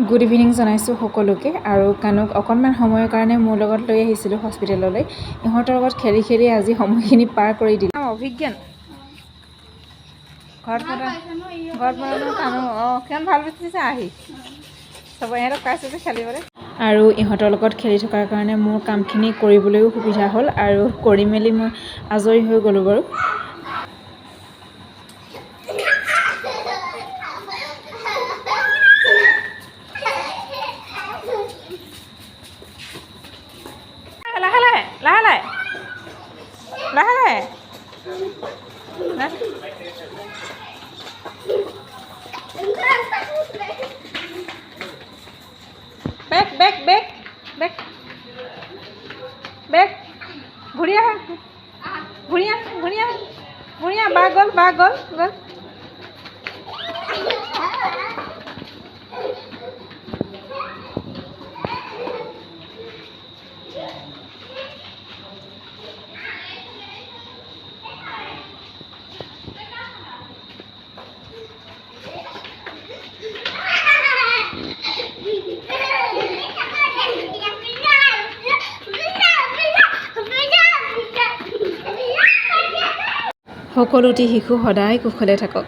Good evening জনাইছোঁ সকলোকে আৰু কানুক অকণমান সময়ৰ কাৰণে মোৰ লগত লৈ আহিছিলোঁ হস্পিটেললৈ। ইহঁতৰ লগত খেলি খেলি আজি সময়খিনি পাৰ কৰি দিলোঁ। অভিজ্ঞান ঘৰত বনানো কানু কিমান ভাল পাইছে আহি চবৰে ইহঁতক পাইছে যে খেলিবলৈ। আৰু ইহঁতৰ লগত খেলি থকাৰ কাৰণে মোৰ কামখিনি কৰিবলৈও সুবিধা হ'ল আৰু কৰি মেলি মই আজৰি হৈ গ'লোঁ বাৰু। লাহে back back back back back ঘূৰি আহা বা গ'ল সকলোটি শিশু সদায় কুশলে থাকক।